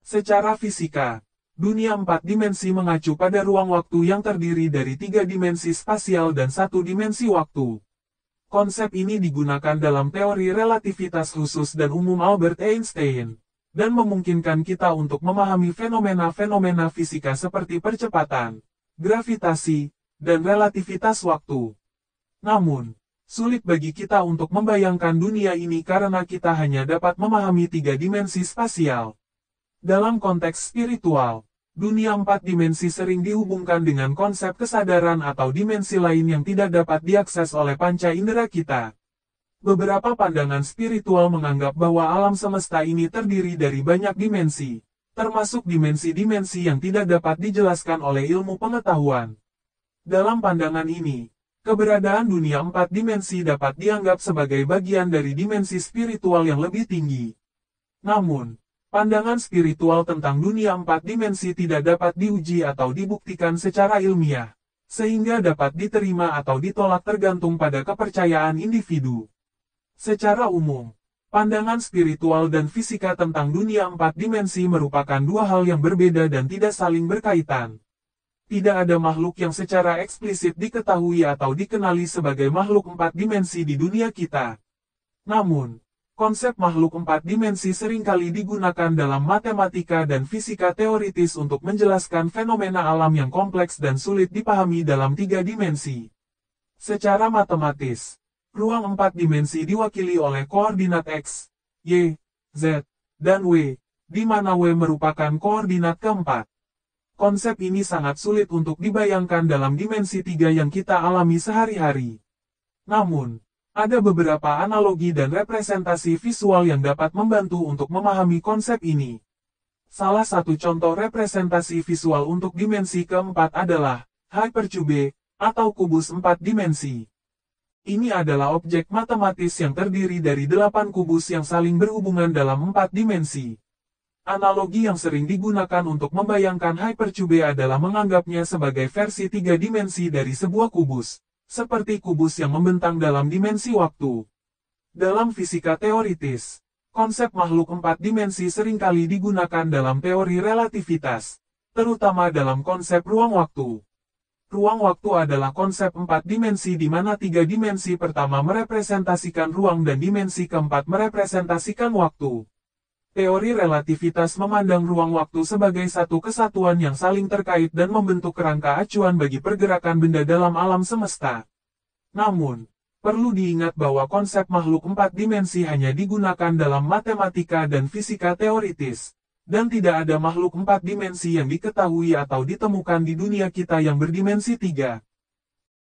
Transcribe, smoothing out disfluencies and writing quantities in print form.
Secara fisika, dunia empat dimensi mengacu pada ruang waktu yang terdiri dari tiga dimensi spasial dan satu dimensi waktu. Konsep ini digunakan dalam teori relativitas khusus dan umum Albert Einstein, dan memungkinkan kita untuk memahami fenomena-fenomena fisika seperti percepatan, gravitasi, dan relativitas waktu. Namun, sulit bagi kita untuk membayangkan dunia ini karena kita hanya dapat memahami tiga dimensi spasial. Dalam konteks spiritual, dunia empat dimensi sering dihubungkan dengan konsep kesadaran atau dimensi lain yang tidak dapat diakses oleh panca indera kita. Beberapa pandangan spiritual menganggap bahwa alam semesta ini terdiri dari banyak dimensi, termasuk dimensi-dimensi yang tidak dapat dijelaskan oleh ilmu pengetahuan. Dalam pandangan ini, keberadaan dunia empat dimensi dapat dianggap sebagai bagian dari dimensi spiritual yang lebih tinggi. Namun, pandangan spiritual tentang dunia empat dimensi tidak dapat diuji atau dibuktikan secara ilmiah, sehingga dapat diterima atau ditolak tergantung pada kepercayaan individu. Secara umum, pandangan spiritual dan fisika tentang dunia empat dimensi merupakan dua hal yang berbeda dan tidak saling berkaitan. Tidak ada makhluk yang secara eksplisit diketahui atau dikenali sebagai makhluk empat dimensi di dunia kita. Namun, konsep makhluk empat dimensi seringkali digunakan dalam matematika dan fisika teoritis untuk menjelaskan fenomena alam yang kompleks dan sulit dipahami dalam tiga dimensi. Secara matematis, ruang empat dimensi diwakili oleh koordinat X, Y, Z, dan W, di mana W merupakan koordinat keempat. Konsep ini sangat sulit untuk dibayangkan dalam dimensi tiga yang kita alami sehari-hari. Namun, ada beberapa analogi dan representasi visual yang dapat membantu untuk memahami konsep ini. Salah satu contoh representasi visual untuk dimensi keempat adalah hypercube, atau kubus empat dimensi. Ini adalah objek matematis yang terdiri dari 8 kubus yang saling berhubungan dalam 4 dimensi. Analogi yang sering digunakan untuk membayangkan hypercube adalah menganggapnya sebagai versi 3 dimensi dari sebuah kubus, seperti kubus yang membentang dalam dimensi waktu. Dalam fisika teoritis, konsep makhluk 4 dimensi seringkali digunakan dalam teori relativitas, terutama dalam konsep ruang waktu. Ruang waktu adalah konsep 4 dimensi di mana 3 dimensi pertama merepresentasikan ruang dan dimensi keempat merepresentasikan waktu. Teori relativitas memandang ruang waktu sebagai satu kesatuan yang saling terkait dan membentuk kerangka acuan bagi pergerakan benda dalam alam semesta. Namun, perlu diingat bahwa konsep makhluk 4 dimensi hanya digunakan dalam matematika dan fisika teoritis, dan tidak ada makhluk 4 dimensi yang diketahui atau ditemukan di dunia kita yang berdimensi 3.